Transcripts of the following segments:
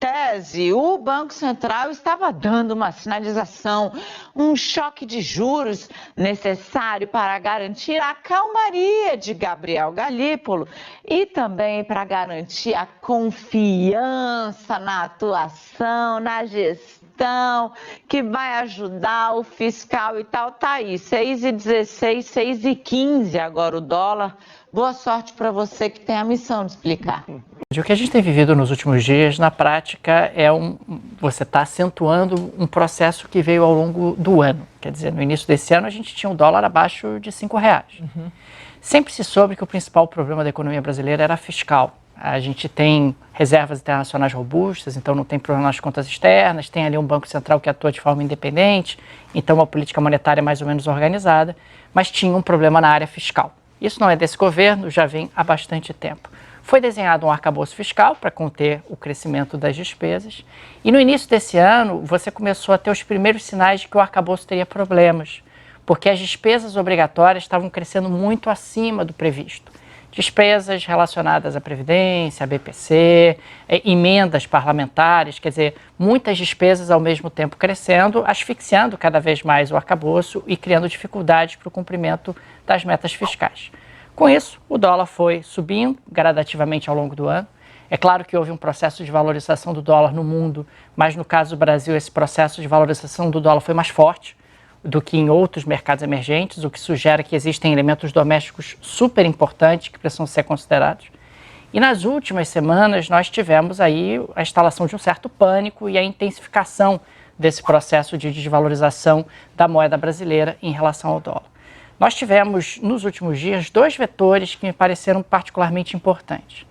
Tese, o Banco Central estava dando uma sinalização, um choque de juros necessário para garantir a calmaria de Gabriel Galípolo e também para garantir a confiança na atuação, na gestão, que vai ajudar o fiscal e tal. Tá aí, 6,16, 6,15 agora o dólar. Boa sorte para você que tem a missão de explicar. O que a gente tem vivido nos últimos dias, na prática, você está acentuando um processo que veio ao longo do ano. Quer dizer, no início desse ano a gente tinha um dólar abaixo de R$5. Sempre se soube que o principal problema da economia brasileira era fiscal. A gente tem reservas internacionais robustas, então não tem problema nas contas externas, tem ali um Banco Central que atua de forma independente, então uma política monetária mais ou menos organizada, mas tinha um problema na área fiscal. Isso não é desse governo, já vem há bastante tempo. Foi desenhado um arcabouço fiscal para conter o crescimento das despesas e no início desse ano você começou a ter os primeiros sinais de que o arcabouço teria problemas, porque as despesas obrigatórias estavam crescendo muito acima do previsto. Despesas relacionadas à Previdência, à BPC, emendas parlamentares, quer dizer, muitas despesas ao mesmo tempo crescendo, asfixiando cada vez mais o arcabouço e criando dificuldades para o cumprimento das metas fiscais. Com isso, o dólar foi subindo gradativamente ao longo do ano. É claro que houve um processo de valorização do dólar no mundo, mas no caso do Brasil esse processo de valorização do dólar foi mais forte do que em outros mercados emergentes, o que sugere que existem elementos domésticos super importantes que precisam ser considerados. E nas últimas semanas nós tivemos aí a instalação de um certo pânico e a intensificação desse processo de desvalorização da moeda brasileira em relação ao dólar. Nós tivemos, nos últimos dias, dois vetores que me pareceram particularmente importantes.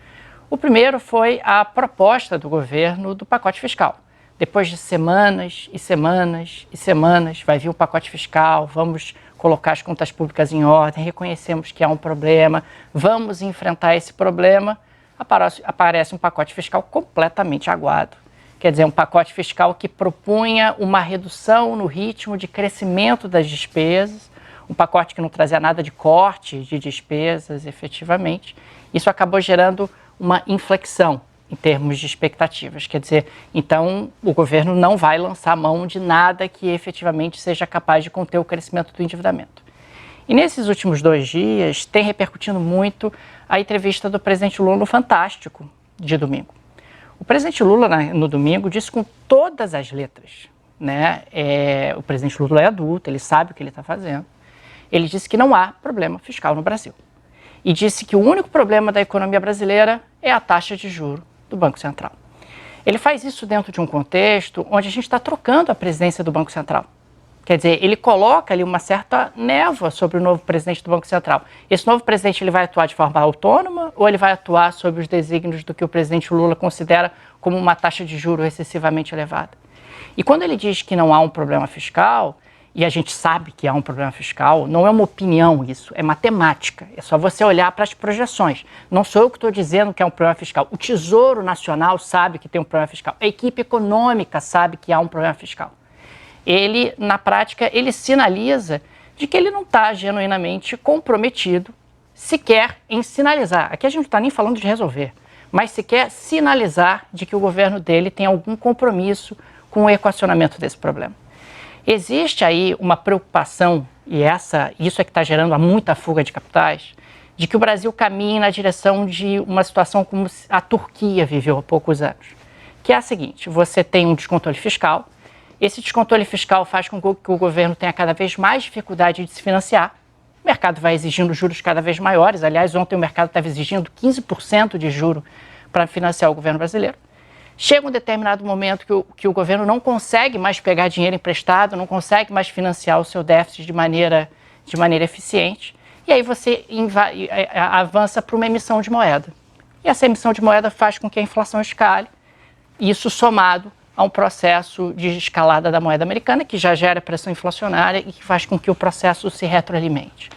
O primeiro foi a proposta do governo do pacote fiscal. Depois de semanas e semanas e semanas, vai vir um pacote fiscal, vamos colocar as contas públicas em ordem, reconhecemos que há um problema, vamos enfrentar esse problema, aparece um pacote fiscal completamente aguado. Quer dizer, um pacote fiscal que propunha uma redução no ritmo de crescimento das despesas, um pacote que não trazia nada de corte de despesas, efetivamente. Isso acabou gerando uma inflexão em termos de expectativas. Quer dizer, então o governo não vai lançar mão de nada que efetivamente seja capaz de conter o crescimento do endividamento. E nesses últimos 2 dias tem repercutindo muito a entrevista do presidente Lula no Fantástico de domingo. O presidente Lula, no domingo, disse com todas as letras, né? O presidente Lula é adulto, ele sabe o que ele está fazendo. Ele disse que não há problema fiscal no Brasil. E disse que o único problema da economia brasileira é a taxa de juros do Banco Central. Ele faz isso dentro de um contexto onde a gente está trocando a presidência do Banco Central. Quer dizer, ele coloca ali uma certa névoa sobre o novo presidente do Banco Central. Esse novo presidente ele vai atuar de forma autônoma ou ele vai atuar sob os desígnios do que o presidente Lula considera como uma taxa de juros excessivamente elevada? E quando ele diz que não há um problema fiscal, e a gente sabe que há um problema fiscal, não é uma opinião isso, é matemática. É só você olhar para as projeções. Não sou eu que estou dizendo que há um problema fiscal. O Tesouro Nacional sabe que tem um problema fiscal. A equipe econômica sabe que há um problema fiscal. Ele, na prática, ele sinaliza de que ele não está genuinamente comprometido sequer em sinalizar. Aqui a gente não está nem falando de resolver, mas sequer sinalizar de que o governo dele tem algum compromisso com o equacionamento desse problema. Existe aí uma preocupação, e isso é que está gerando muita fuga de capitais, de que o Brasil caminhe na direção de uma situação como a Turquia viveu há poucos anos, que é a seguinte: você tem um descontrole fiscal, esse descontrole fiscal faz com que o governo tenha cada vez mais dificuldade de se financiar, o mercado vai exigindo juros cada vez maiores, aliás, ontem o mercado estava exigindo 15% de juro para financiar o governo brasileiro. Chega um determinado momento que o governo não consegue mais pegar dinheiro emprestado, não consegue mais financiar o seu déficit de maneira eficiente, e aí você avança para uma emissão de moeda. E essa emissão de moeda faz com que a inflação escale, isso somado a um processo de escalada da moeda americana, que já gera pressão inflacionária e que faz com que o processo se retroalimente.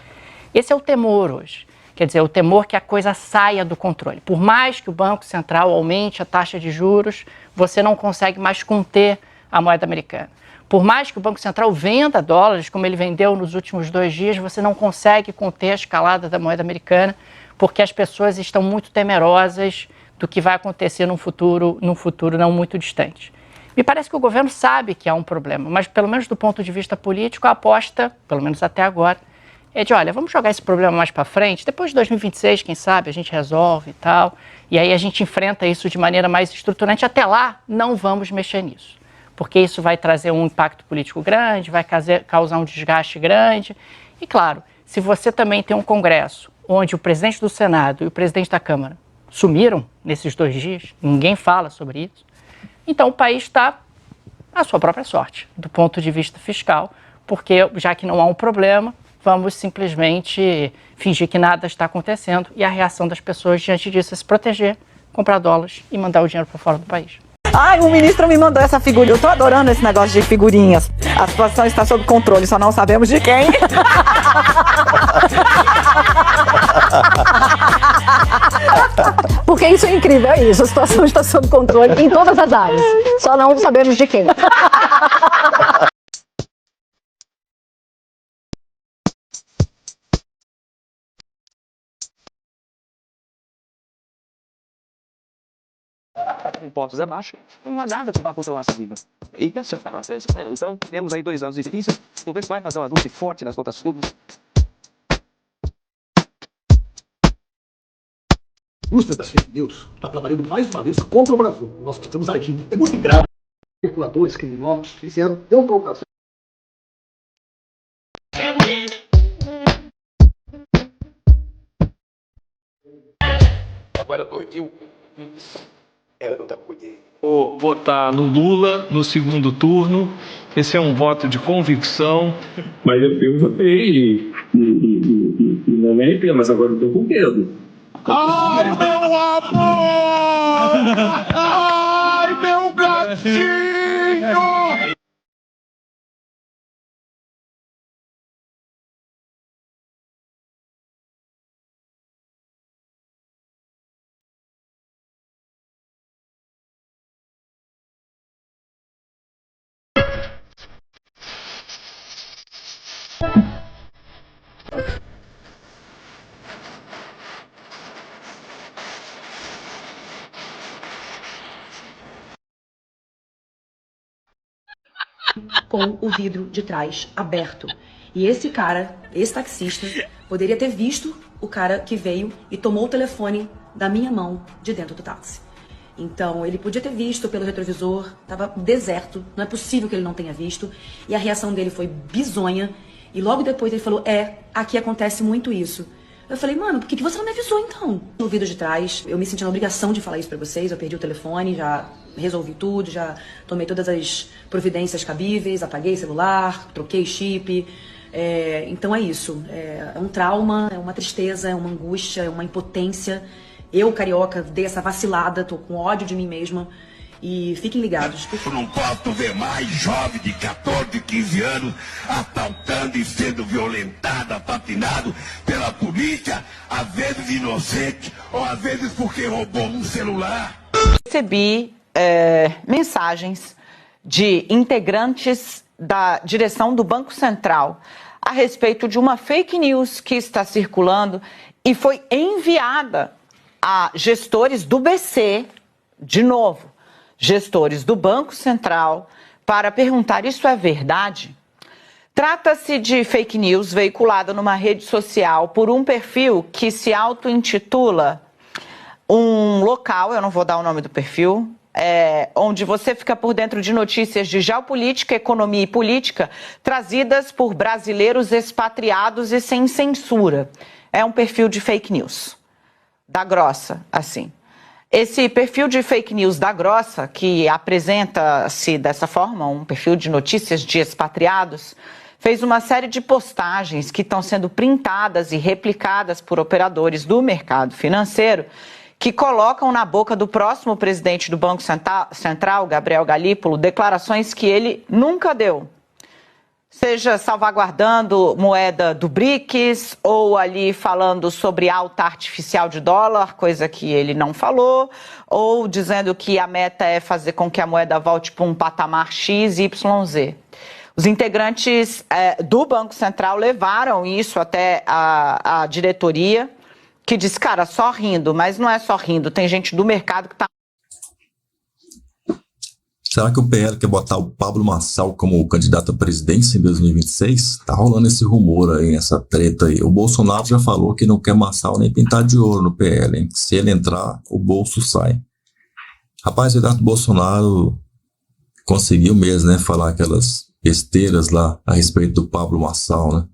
Esse é o temor hoje. Quer dizer, o temor que a coisa saia do controle. Por mais que o Banco Central aumente a taxa de juros, você não consegue mais conter a moeda americana. Por mais que o Banco Central venda dólares, como ele vendeu nos últimos 2 dias, você não consegue conter a escalada da moeda americana, porque as pessoas estão muito temerosas do que vai acontecer num futuro não muito distante. Me parece que o governo sabe que há um problema, mas pelo menos do ponto de vista político, a aposta, pelo menos até agora, é de, olha, vamos jogar esse problema mais para frente, depois de 2026, quem sabe, a gente resolve e tal, e aí a gente enfrenta isso de maneira mais estruturante. Até lá, não vamos mexer nisso, porque isso vai trazer um impacto político grande, vai causar um desgaste grande. E claro, se você também tem um Congresso onde o presidente do Senado e o presidente da Câmara sumiram nesses 2 dias, ninguém fala sobre isso, então o país está à sua própria sorte, do ponto de vista fiscal, porque já que não há um problema, vamos simplesmente fingir que nada está acontecendo e a reação das pessoas diante disso é se proteger, comprar dólares e mandar o dinheiro para fora do país. Ai, o ministro me mandou essa figurinha. Eu tô adorando esse negócio de figurinhas. A situação está sob controle, só não sabemos de quem. Porque isso é incrível, é isso. A situação está sob controle em todas as áreas. Só não sabemos de quem. Impostos abaixo, não há nada que vá funcionar nossa vida. E então, temos aí 2 anos de crise, vamos ver se vai fazer um ajuste forte nas contas públicas. A indústria das fake news está trabalhando mais uma vez contra o Brasil. Nós estamos aqui, é muito grave. Especuladores, criminosos, esse ano deu provocação. Agora eu vou votar no Lula no segundo turno. Esse é um voto de convicção. Mas eu votei e não me arrependo, mas agora eu tô com medo. Ai, meu amor! Ai, meu gatinho! Com o vidro de trás aberto. E esse cara, esse taxista, poderia ter visto o cara que veio e tomou o telefone da minha mão de dentro do táxi. Então, ele podia ter visto pelo retrovisor, tava deserto, não é possível que ele não tenha visto. E a reação dele foi bizonha. E logo depois ele falou, aqui acontece muito isso. Eu falei, mano, por que você não me avisou então? No vidro de trás, eu me senti na obrigação de falar isso pra vocês, eu perdi o telefone, já resolvi tudo, já tomei todas as providências cabíveis, apaguei celular, troquei chip. Então é isso, é um trauma, é uma tristeza, é uma angústia, é uma impotência. Eu, carioca, dei essa vacilada, tô com ódio de mim mesma. E fiquem ligados. Eu não posso ver mais jovem de 14, 15 anos assaltando e sendo violentado, assassinado pela polícia, às vezes inocente, ou às vezes porque roubou um celular. Recebi mensagens de integrantes da direção do Banco Central a respeito de uma fake news que está circulando e foi enviada a gestores do BC, de novo, gestores do Banco Central, para perguntar: isso é verdade? Trata-se de fake news veiculada numa rede social por um perfil que se auto-intitula um local, eu não vou dar o nome do perfil, onde você fica por dentro de notícias de geopolítica, economia e política trazidas por brasileiros expatriados e sem censura. É um perfil de fake news, da grossa, assim. Esse perfil de fake news da grossa, que apresenta-se dessa forma, um perfil de notícias de expatriados, fez uma série de postagens que estão sendo printadas e replicadas por operadores do mercado financeiro, que colocam na boca do próximo presidente do Banco Central, Gabriel Galípolo, declarações que ele nunca deu. Seja salvaguardando moeda do BRICS, ou ali falando sobre alta artificial de dólar, coisa que ele não falou, ou dizendo que a meta é fazer com que a moeda volte para um patamar X, Y, Z. Os integrantes do Banco Central levaram isso até a diretoria que diz, cara, só rindo, mas não é só rindo, tem gente do mercado que tá... Será que o PL quer botar o Pablo Marçal como candidato à presidência em 2026? Tá rolando esse rumor aí, essa treta aí. O Bolsonaro já falou que não quer Marçal nem pintar de ouro no PL, hein? Se ele entrar, o bolso sai. Rapaz, o Eduardo Bolsonaro conseguiu mesmo, né, falar aquelas besteiras lá a respeito do Pablo Marçal, né?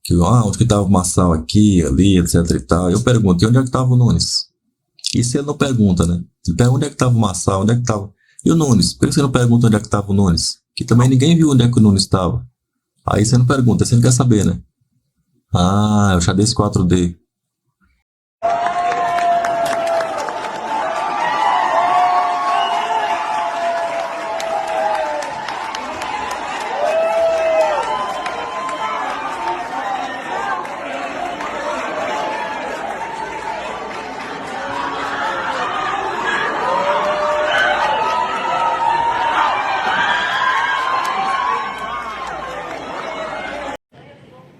Que, onde que tava o Marçal aqui, ali, etc e tal. Eu pergunto, e onde é que tava o Nunes? Isso ele não pergunta, né? Ele pergunta onde é que tava o Marçal, onde é que tava... E o Nunes? Por que você não pergunta onde é que estava o Nunes? Que também ninguém viu onde é que o Nunes estava. Aí você não pergunta, você não quer saber, né? É o xadrez 4D.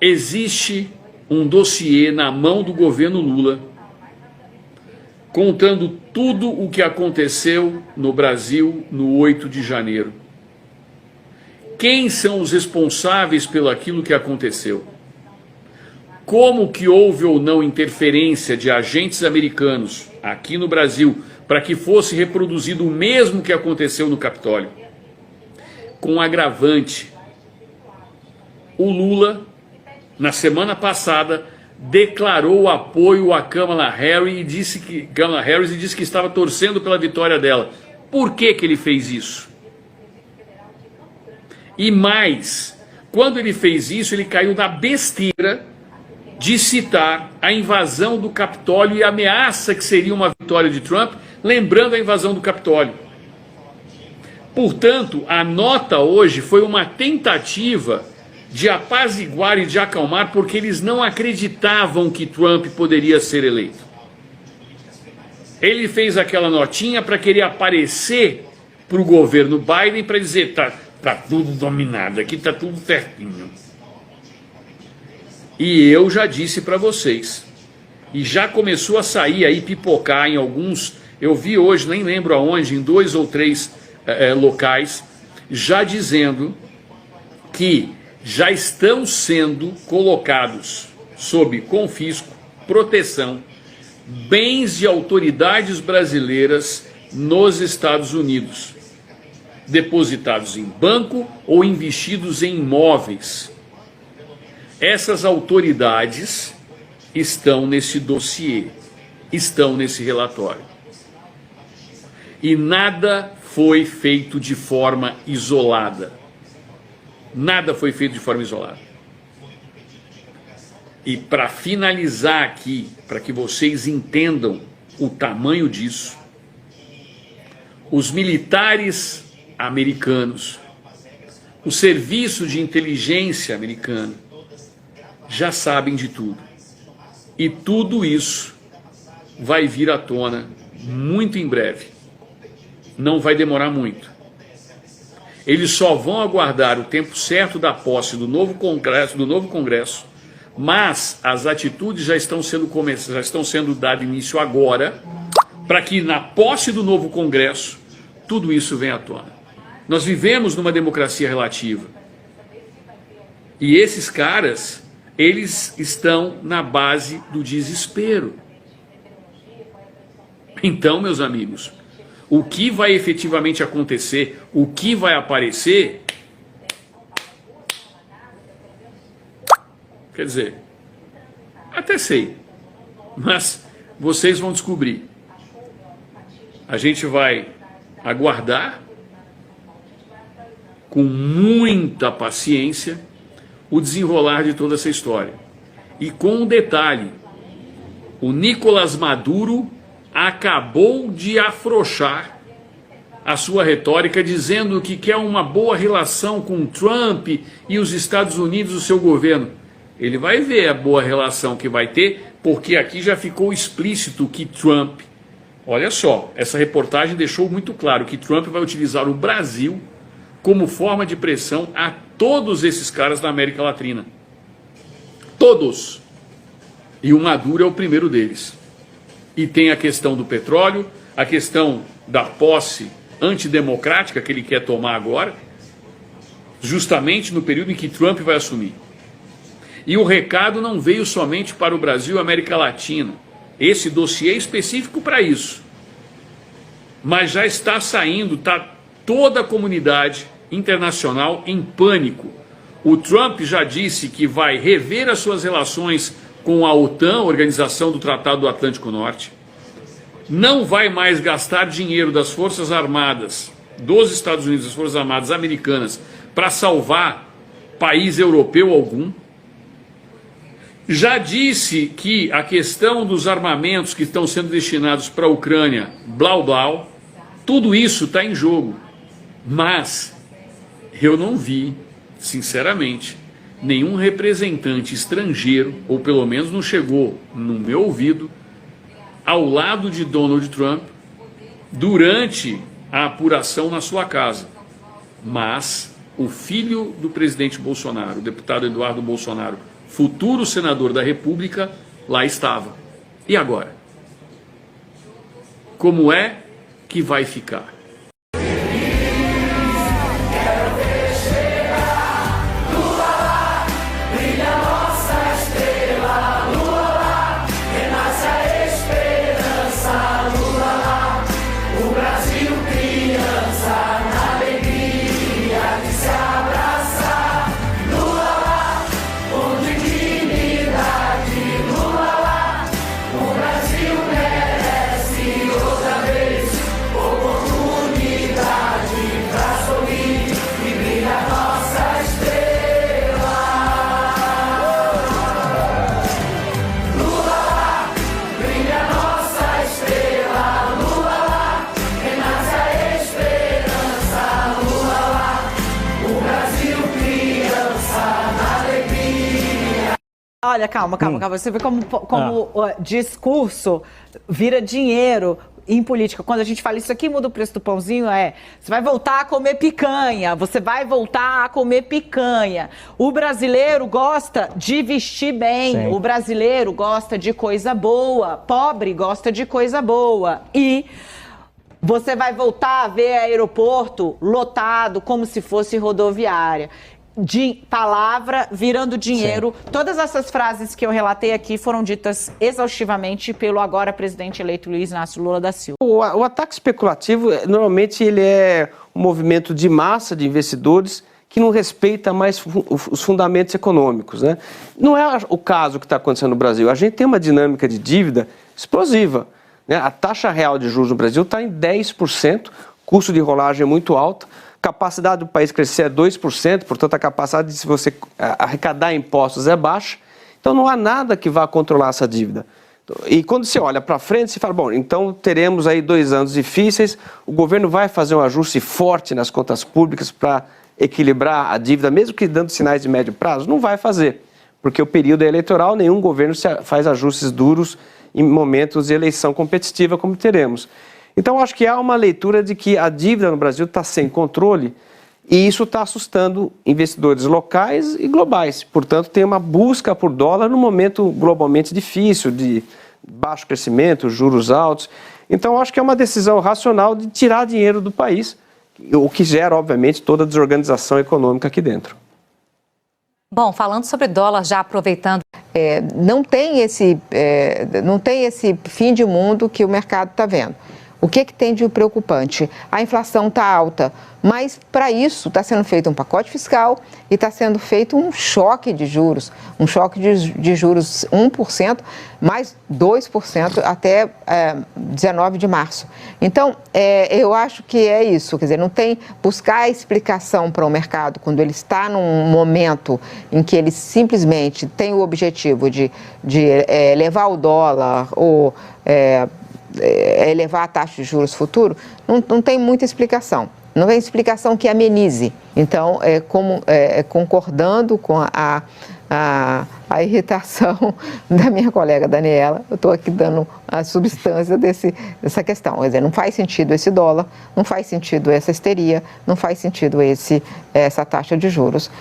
Existe um dossiê na mão do governo Lula contando tudo o que aconteceu no Brasil no 8 de janeiro. Quem são os responsáveis pelo aquilo que aconteceu? Como que houve ou não interferência de agentes americanos aqui no Brasil para que fosse reproduzido o mesmo que aconteceu no Capitólio? Com agravante, o Lula, na semana passada, declarou apoio a Kamala Harris e disse que estava torcendo pela vitória dela. Por que que ele fez isso? E mais, quando ele fez isso, ele caiu na besteira de citar a invasão do Capitólio e a ameaça que seria uma vitória de Trump, lembrando a invasão do Capitólio. Portanto, a nota hoje foi uma tentativa de apaziguar e de acalmar, porque eles não acreditavam que Trump poderia ser eleito. Ele fez aquela notinha para querer aparecer para o governo Biden, para dizer, tá tudo dominado, aqui tá tudo certinho. E eu já disse para vocês, e já começou a sair aí, pipocar em alguns, eu vi hoje, nem lembro aonde, em 2 ou 3 locais, já dizendo que já estão sendo colocados sob confisco, proteção, bens de autoridades brasileiras nos Estados Unidos, depositados em banco ou investidos em imóveis. Essas autoridades estão nesse dossiê, estão nesse relatório. E nada foi feito de forma isolada. Nada foi feito de forma isolada. E para finalizar aqui, para que vocês entendam o tamanho disso, os militares americanos, o serviço de inteligência americano, já sabem de tudo. E tudo isso vai vir à tona muito em breve. Não vai demorar muito. Eles só vão aguardar o tempo certo da posse do novo Congresso, mas as atitudes já estão sendo dado início agora, para que na posse do novo Congresso, tudo isso venha à tona. Nós vivemos numa democracia relativa. E esses caras, eles estão na base do desespero. Então, meus amigos, o que vai efetivamente acontecer, o que vai aparecer, quer dizer, até sei, mas vocês vão descobrir. A gente vai aguardar com muita paciência o desenrolar de toda essa história. E com um detalhe, o Nicolás Maduro acabou de afrouxar a sua retórica, dizendo que quer uma boa relação com Trump e os Estados Unidos, o seu governo. Ele vai ver a boa relação que vai ter, porque aqui já ficou explícito que Trump, olha só, essa reportagem deixou muito claro que Trump vai utilizar o Brasil como forma de pressão a todos esses caras da América Latina. Todos. E o Maduro é o primeiro deles. E tem a questão do petróleo, a questão da posse antidemocrática que ele quer tomar agora, justamente no período em que Trump vai assumir. E o recado não veio somente para o Brasil e a América Latina. Esse dossiê é específico para isso. Mas já está saindo, está toda a comunidade internacional em pânico. O Trump já disse que vai rever as suas relações com a OTAN, Organização do Tratado do Atlântico Norte. Não vai mais gastar dinheiro das Forças Armadas dos Estados Unidos, das Forças Armadas americanas, para salvar país europeu algum. Já disse que a questão dos armamentos que estão sendo destinados para a Ucrânia, blau blau, tudo isso está em jogo. Mas eu não vi, sinceramente, nenhum representante estrangeiro, ou pelo menos não chegou no meu ouvido, ao lado de Donald Trump durante a apuração na sua casa. Mas o filho do presidente Bolsonaro, o deputado Eduardo Bolsonaro, futuro senador da República, lá estava. E agora? Como é que vai ficar? Olha, calma. Você vê como o discurso vira dinheiro em política. Quando a gente fala isso aqui, muda o preço do pãozinho, você vai voltar a comer picanha, você vai voltar a comer picanha. O brasileiro gosta de vestir bem, sim. O brasileiro gosta de coisa boa, pobre gosta de coisa boa. E você vai voltar a ver aeroporto lotado como se fosse rodoviária. De palavra virando dinheiro. Sim. Todas essas frases que eu relatei aqui foram ditas exaustivamente pelo agora presidente eleito Luiz Inácio Lula da Silva. O ataque especulativo, normalmente, ele é um movimento de massa de investidores que não respeita mais os fundamentos econômicos, né? Não é o caso que está acontecendo no Brasil. A gente tem uma dinâmica de dívida explosiva, né? A taxa real de juros no Brasil está em 10%, custo de rolagem é muito alto. Capacidade do país crescer é 2%, portanto a capacidade de se você arrecadar impostos é baixa. Então não há nada que vá controlar essa dívida. E quando você olha para frente, você fala, bom, então teremos aí 2 anos difíceis, o governo vai fazer um ajuste forte nas contas públicas para equilibrar a dívida, mesmo que dando sinais de médio prazo? Não vai fazer, porque o período é eleitoral, nenhum governo faz ajustes duros em momentos de eleição competitiva como teremos. Então, acho que há uma leitura de que a dívida no Brasil está sem controle e isso está assustando investidores locais e globais. Portanto, tem uma busca por dólar num momento globalmente difícil, de baixo crescimento, juros altos. Então, acho que é uma decisão racional de tirar dinheiro do país, o que gera, obviamente, toda a desorganização econômica aqui dentro. Bom, falando sobre dólar, já aproveitando, não tem esse fim de mundo que o mercado está vendo. O que tem de preocupante? A inflação está alta, mas para isso está sendo feito um pacote fiscal e está sendo feito um choque de juros. Um choque de juros 1%, mais 2% até 19 de março. Então, eu acho que é isso. Quer dizer, não tem buscar explicação para o mercado quando ele está num momento em que ele simplesmente tem o objetivo de elevar o dólar ou elevar a taxa de juros futuro, não tem muita explicação. Não tem explicação que amenize. Então, concordando com a a irritação da minha colega Daniela. Eu estou aqui dando a substância dessa questão. Quer dizer, não faz sentido esse dólar, não faz sentido essa histeria, não faz sentido essa taxa de juros.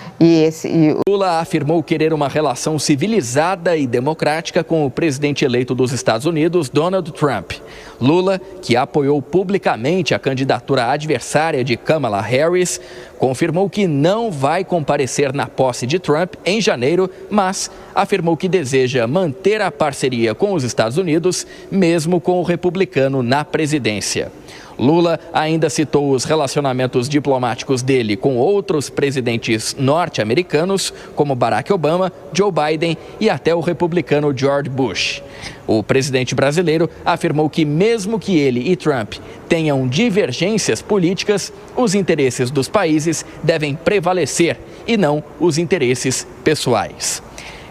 Lula afirmou querer uma relação civilizada e democrática com o presidente eleito dos Estados Unidos, Donald Trump. Lula, que apoiou publicamente a candidatura adversária de Kamala Harris, confirmou que não vai comparecer na posse de Trump em janeiro, mas afirmou que deseja manter a parceria com os Estados Unidos, mesmo com o republicano na presidência. Lula ainda citou os relacionamentos diplomáticos dele com outros presidentes norte-americanos, como Barack Obama, Joe Biden e até o republicano George Bush. O presidente brasileiro afirmou que mesmo que ele e Trump tenham divergências políticas, os interesses dos países devem prevalecer e não os interesses pessoais.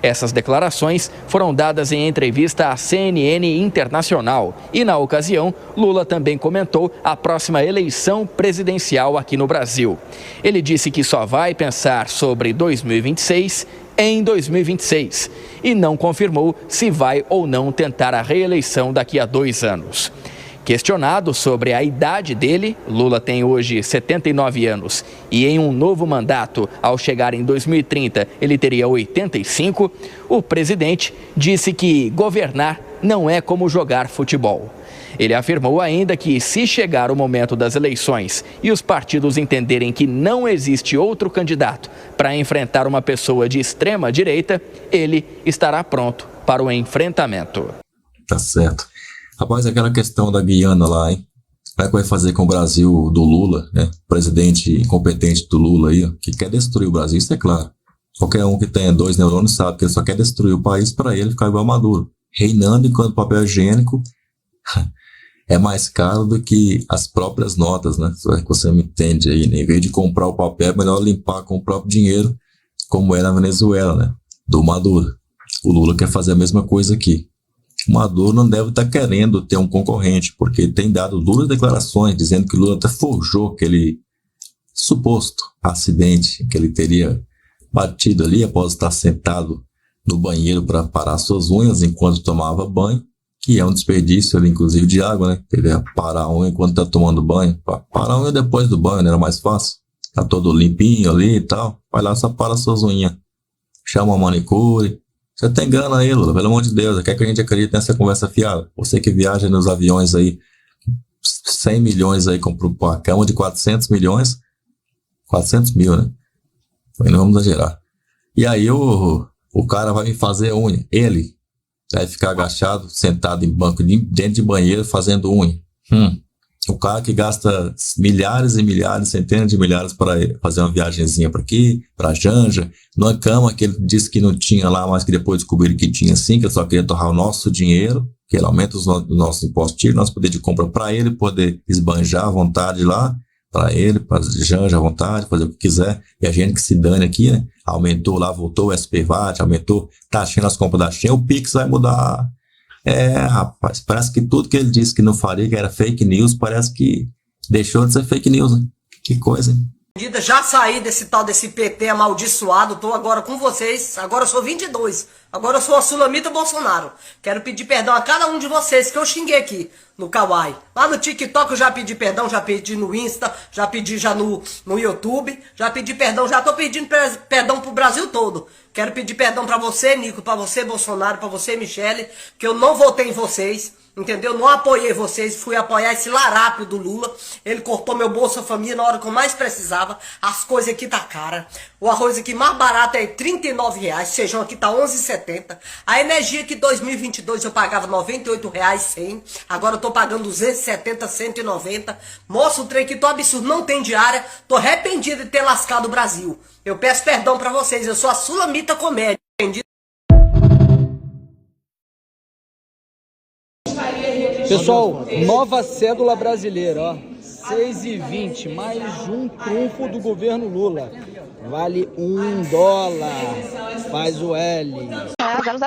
Essas declarações foram dadas em entrevista à CNN Internacional e, na ocasião, Lula também comentou a próxima eleição presidencial aqui no Brasil. Ele disse que só vai pensar sobre 2026 em 2026 e não confirmou se vai ou não tentar a reeleição daqui a 2 anos. Questionado sobre a idade dele, Lula tem hoje 79 anos e em um novo mandato, ao chegar em 2030, ele teria 85, o presidente disse que governar não é como jogar futebol. Ele afirmou ainda que se chegar o momento das eleições e os partidos entenderem que não existe outro candidato para enfrentar uma pessoa de extrema direita, ele estará pronto para o enfrentamento. Tá certo. Rapaz, aquela questão da Guiana lá, hein? Como é que vai fazer com o Brasil do Lula, né? Presidente incompetente do Lula aí, ó, que quer destruir o Brasil, isso é claro. Qualquer um que tenha 2 neurônios sabe que ele só quer destruir o país para ele ficar igual Maduro. Reinando enquanto papel higiênico é mais caro do que as próprias notas, né? Você me entende aí, né? Em vez de comprar o papel, é melhor limpar com o próprio dinheiro, como é na Venezuela, né? Do Maduro. O Lula quer fazer a mesma coisa aqui. O Maduro não deve estar querendo ter um concorrente, porque tem dado duras declarações dizendo que o Lula até forjou aquele suposto acidente que ele teria batido ali após estar sentado no banheiro para parar suas unhas enquanto tomava banho, que é um desperdício ali, inclusive de água, né? Ele ia parar a unha enquanto está tomando banho. Parar a unha depois do banho, né? Era mais fácil. Tá todo limpinho ali e tal. Vai lá, só para suas unhas. Chama uma manicure. Você tem grana aí, Lula, pelo amor de Deus. Quer que a gente acredite nessa conversa fiada? Você que viaja nos aviões aí, 100 milhões aí, comprou uma cama de 400 milhões. 400 mil, né? Não vamos exagerar. E aí o cara vai me fazer unha. Ele vai ficar agachado, sentado em banco, dentro de banheiro, fazendo unha. O cara que gasta milhares e milhares, centenas de milhares para fazer uma viagenzinha para aqui, para Janja, numa cama que ele disse que não tinha lá, mas que depois descobriram que tinha sim, que ele só queria torrar o nosso dinheiro, que ele aumenta os nossos impostos, nosso poder de compra para ele, poder esbanjar à vontade lá, para ele, para Janja à vontade, fazer o que quiser, e a gente que se dane aqui, né? Aumentou lá, voltou o SPVAT, aumentou, tá achando as compras da China, o Pix vai mudar. Rapaz, parece que tudo que ele disse que não faria, que era fake news, parece que deixou de ser fake news, né? Que coisa, hein? Já saí desse tal desse PT amaldiçoado, tô agora com vocês, agora eu sou 22, agora eu sou a Sulamita Bolsonaro. Quero pedir perdão a cada um de vocês que eu xinguei aqui no Kawaii. Lá no TikTok eu já pedi perdão, já pedi no Insta, já pedi já no YouTube, já pedi perdão, já tô pedindo perdão pro Brasil todo. Quero pedir perdão pra você, Nico, pra você, Bolsonaro, pra você, Michele, que eu não votei em vocês. Entendeu? Não apoiei vocês, fui apoiar esse larápio do Lula. Ele cortou meu Bolsa Família na hora que eu mais precisava. As coisas aqui tá cara. O arroz aqui mais barato é R$39, feijão aqui tá R$11,70. A energia que em 2022 eu pagava R$98,100. Agora eu tô pagando R$270, R$190. Moça, o trem aqui tô absurdo, não tem diária. Tô arrependido de ter lascado o Brasil. Eu peço perdão pra vocês, eu sou a Sulamita Comédia. Entendi? Pessoal, nova cédula brasileira, ó, 6,20, mais um trunfo do governo Lula, vale $1, faz o L.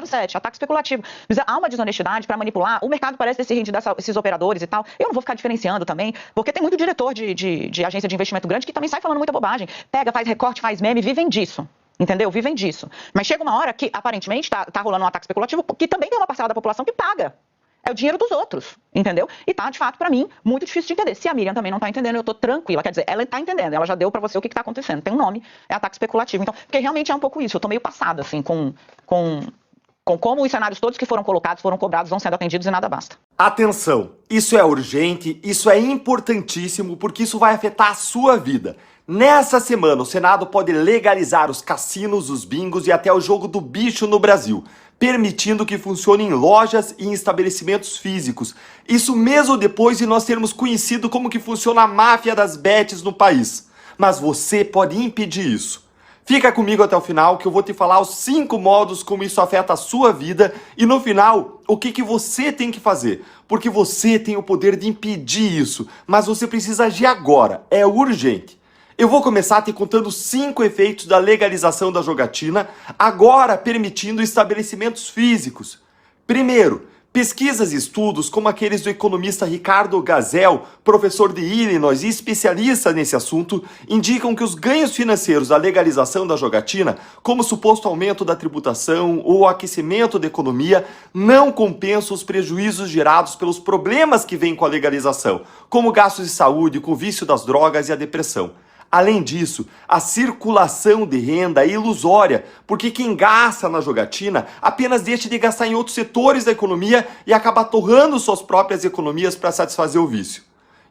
007, ataque especulativo. Há uma desonestidade para manipular, o mercado parece ter se rendido a esses operadores e tal. Eu não vou ficar diferenciando também, porque tem muito diretor de agência de investimento grande que também sai falando muita bobagem. Pega, faz recorte, faz meme, vivem disso. entendeu? Vivem disso. Mas chega uma hora que, aparentemente, tá rolando um ataque especulativo que também tem uma parcela da população que paga. É o dinheiro dos outros, entendeu? E tá, de fato, pra mim, muito difícil de entender. Se a Miriam também não tá entendendo, eu tô tranquila. Quer dizer, ela tá entendendo, ela já deu pra você o que tá acontecendo. Tem um nome, é ataque especulativo. Então, porque realmente é um pouco isso. Eu tô meio passada, assim, com como os cenários todos que foram colocados, foram cobrados, vão sendo atendidos e nada basta. Atenção, isso é urgente, isso é importantíssimo, porque isso vai afetar a sua vida. Nessa semana, o Senado pode legalizar os cassinos, os bingos e até o jogo do bicho no Brasil, permitindo que funcione em lojas e em estabelecimentos físicos. Isso mesmo depois de nós termos conhecido como que funciona a máfia das bets no país. Mas você pode impedir isso. Fica comigo até o final que eu vou te falar os 5 modos como isso afeta a sua vida e no final, o que você tem que fazer. Porque você tem o poder de impedir isso, mas você precisa agir agora, é urgente. Eu vou começar te contando 5 efeitos da legalização da jogatina, agora permitindo estabelecimentos físicos. Primeiro, pesquisas e estudos como aqueles do economista Ricardo Gazel, professor de Illinois e especialista nesse assunto, indicam que os ganhos financeiros da legalização da jogatina, como o suposto aumento da tributação ou o aquecimento da economia, não compensam os prejuízos gerados pelos problemas que vêm com a legalização, como gastos de saúde, com o vício das drogas e a depressão. Além disso, a circulação de renda é ilusória, porque quem gasta na jogatina apenas deixa de gastar em outros setores da economia e acaba torrando suas próprias economias para satisfazer o vício.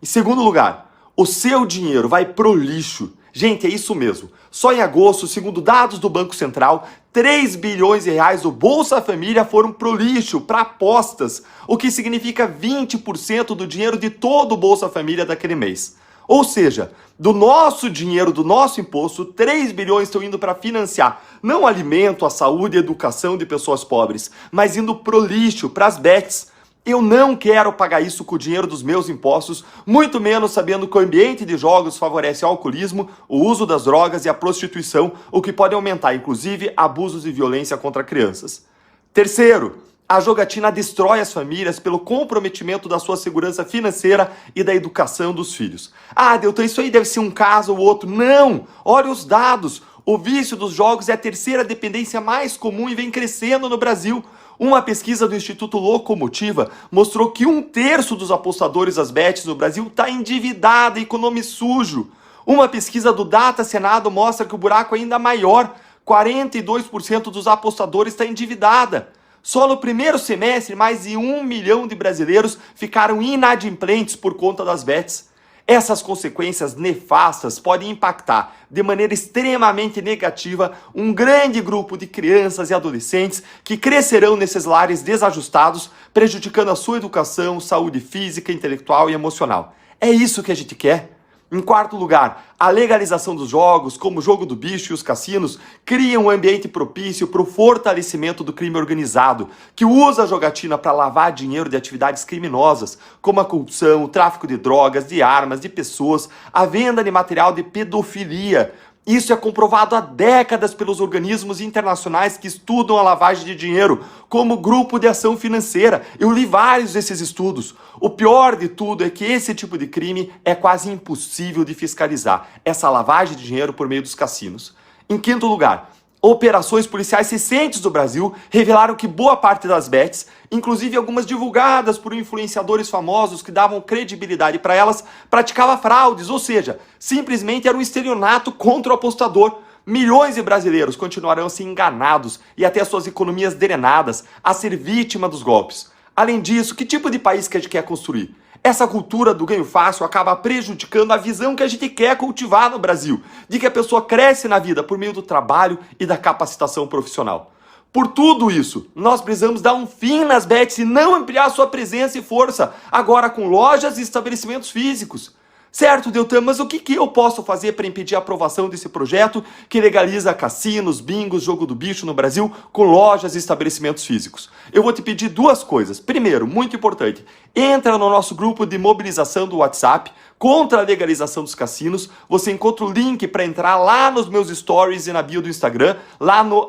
Em segundo lugar, o seu dinheiro vai pro lixo. Gente, é isso mesmo. Só em agosto, segundo dados do Banco Central, 3 bilhões de reais do Bolsa Família foram pro lixo, para apostas, o que significa 20% do dinheiro de todo o Bolsa Família daquele mês. Ou seja, do nosso dinheiro, do nosso imposto, 3 bilhões estão indo para financiar não alimento, a saúde e a educação de pessoas pobres, mas indo pro lixo, para as bets. Eu não quero pagar isso com o dinheiro dos meus impostos, muito menos sabendo que o ambiente de jogos favorece o alcoolismo, o uso das drogas e a prostituição, o que pode aumentar, inclusive, abusos e violência contra crianças. Terceiro, a jogatina destrói as famílias pelo comprometimento da sua segurança financeira e da educação dos filhos. Ah, Deltan, isso aí deve ser um caso ou outro. Não! Olha os dados. O vício dos jogos é a terceira dependência mais comum e vem crescendo no Brasil. Uma pesquisa do Instituto Locomotiva mostrou que 1/3 dos apostadores das bets no Brasil está endividado e com nome sujo. Uma pesquisa do Data Senado mostra que o buraco é ainda maior. 42% dos apostadores está endividada. Só no primeiro semestre, mais de 1 milhão de brasileiros ficaram inadimplentes por conta das bets. Essas consequências nefastas podem impactar de maneira extremamente negativa um grande grupo de crianças e adolescentes que crescerão nesses lares desajustados, prejudicando a sua educação, saúde física, intelectual e emocional. É isso que a gente quer? Em quarto lugar, a legalização dos jogos, como o jogo do bicho e os cassinos, criam um ambiente propício para o fortalecimento do crime organizado, que usa a jogatina para lavar dinheiro de atividades criminosas, como a corrupção, o tráfico de drogas, de armas, de pessoas, a venda de material de pedofilia. Isso é comprovado há décadas pelos organismos internacionais que estudam a lavagem de dinheiro, como o Grupo de Ação Financeira. Eu li vários desses estudos. O pior de tudo é que esse tipo de crime é quase impossível de fiscalizar, essa lavagem de dinheiro por meio dos cassinos. Em quinto lugar, operações policiais recentes do Brasil revelaram que boa parte das bets, inclusive algumas divulgadas por influenciadores famosos que davam credibilidade para elas, praticava fraudes, ou seja, simplesmente era um estelionato contra o apostador. Milhões de brasileiros continuarão a ser enganados e até suas economias drenadas a ser vítima dos golpes. Além disso, que tipo de país que a gente quer construir? Essa cultura do ganho fácil acaba prejudicando a visão que a gente quer cultivar no Brasil, de que a pessoa cresce na vida por meio do trabalho e da capacitação profissional. Por tudo isso, nós precisamos dar um fim nas bets e não ampliar sua presença e força, agora com lojas e estabelecimentos físicos. Certo, Deltan, mas o que eu posso fazer para impedir a aprovação desse projeto que legaliza cassinos, bingos, jogo do bicho no Brasil com lojas e estabelecimentos físicos? Eu vou te pedir 2 coisas. Primeiro, muito importante, entra no nosso grupo de mobilização do WhatsApp contra a legalização dos cassinos. Você encontra o link para entrar lá nos meus stories e na bio do Instagram, lá no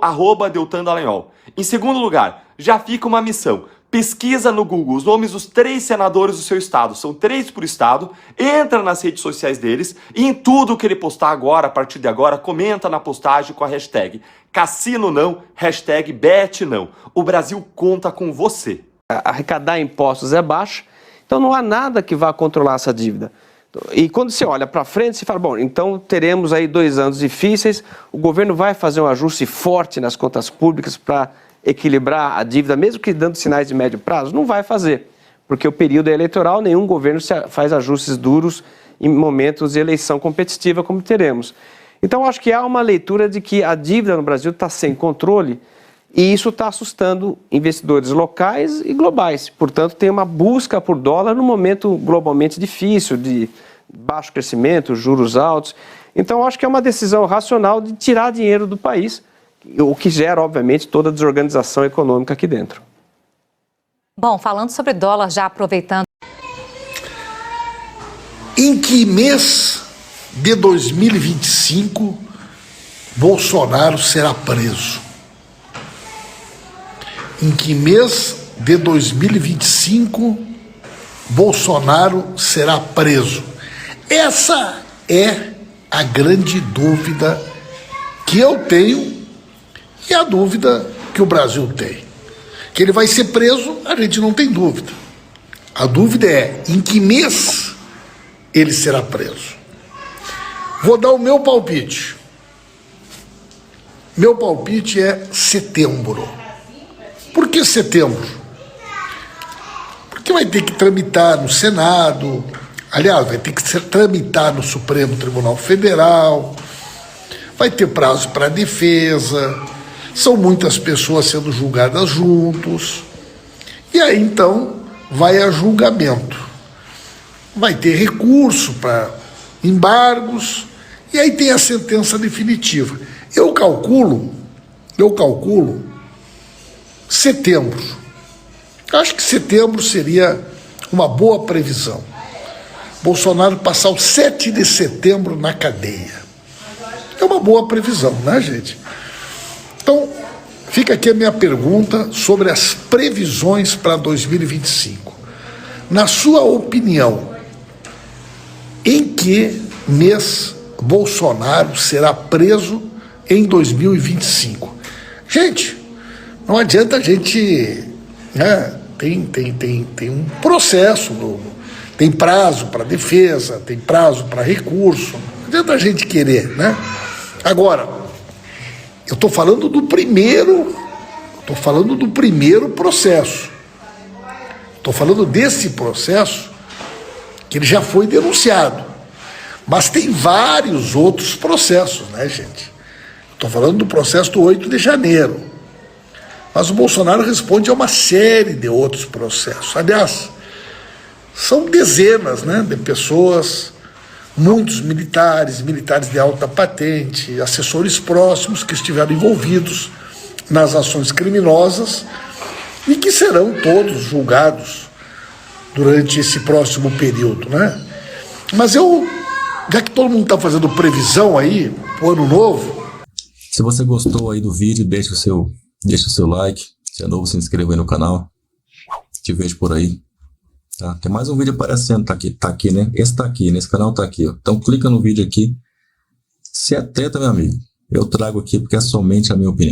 @DeltanDallagnol. Em segundo lugar, já fica uma missão. pesquisa no Google os nomes dos 3 senadores do seu estado, são 3 por estado, entra nas redes sociais deles e em tudo que ele postar agora, a partir de agora, comenta na postagem com a hashtag Cassino não, hashtag Bet não. O Brasil conta com você. Arrecadar impostos é baixo, então não há nada que vá controlar essa dívida. E quando você olha para frente, você fala, bom, então teremos aí 2 anos difíceis, o governo vai fazer um ajuste forte nas contas públicas para equilibrar a dívida, mesmo que dando sinais de médio prazo? Não vai fazer, porque o período é eleitoral, nenhum governo faz ajustes duros em momentos de eleição competitiva como teremos. Então, acho que há uma leitura de que a dívida no Brasil está sem controle e isso está assustando investidores locais e globais. Portanto, tem uma busca por dólar num momento globalmente difícil, de baixo crescimento, juros altos. Então, acho que é uma decisão racional de tirar dinheiro do país, o que gera, obviamente, toda a desorganização econômica aqui dentro. Bom, falando sobre dólar, já aproveitando. Em que mês de 2025 Bolsonaro será preso? Em que mês de 2025 Bolsonaro será preso? Essa é a grande dúvida que eu tenho e a dúvida que o Brasil tem. Que ele vai ser preso, a gente não tem dúvida. A dúvida é em que mês ele será preso. Vou dar o meu palpite. Meu palpite é setembro. Por que setembro? Porque vai ter que tramitar no Senado, aliás, vai ter que tramitar no Supremo Tribunal Federal, vai ter prazo para defesa, são muitas pessoas sendo julgadas juntos, e aí então vai a julgamento. Vai ter recurso para embargos, e aí tem a sentença definitiva. Eu calculo setembro. Acho que setembro seria uma boa previsão. Bolsonaro passar o 7 de setembro na cadeia. É uma boa previsão, né, gente? Então, fica aqui a minha pergunta sobre as previsões para 2025. Na sua opinião, em que mês Bolsonaro será preso em 2025? Gente, não adianta a gente... né, tem um processo, tem prazo para defesa, tem prazo para recurso. Não adianta a gente querer, né? Agora, eu estou falando do primeiro processo. Estou falando desse processo que ele já foi denunciado. Mas tem vários outros processos, né, gente? Estou falando do processo do 8 de janeiro. Mas o Bolsonaro responde a uma série de outros processos. Aliás, são dezenas, né, de pessoas, muitos militares de alta patente, assessores próximos que estiveram envolvidos nas ações criminosas e que serão todos julgados durante esse próximo período, né? Mas já que todo mundo está fazendo previsão aí pro ano novo... Se você gostou aí do vídeo, deixa o seu like. Se é novo, se inscreva aí no canal. Te vejo por aí. Tá? Tem mais um vídeo aparecendo, tá aqui, né? Esse tá aqui, nesse canal tá aqui, ó. Então clica no vídeo aqui. Se é treta, meu amigo, eu trago aqui porque é somente a minha opinião.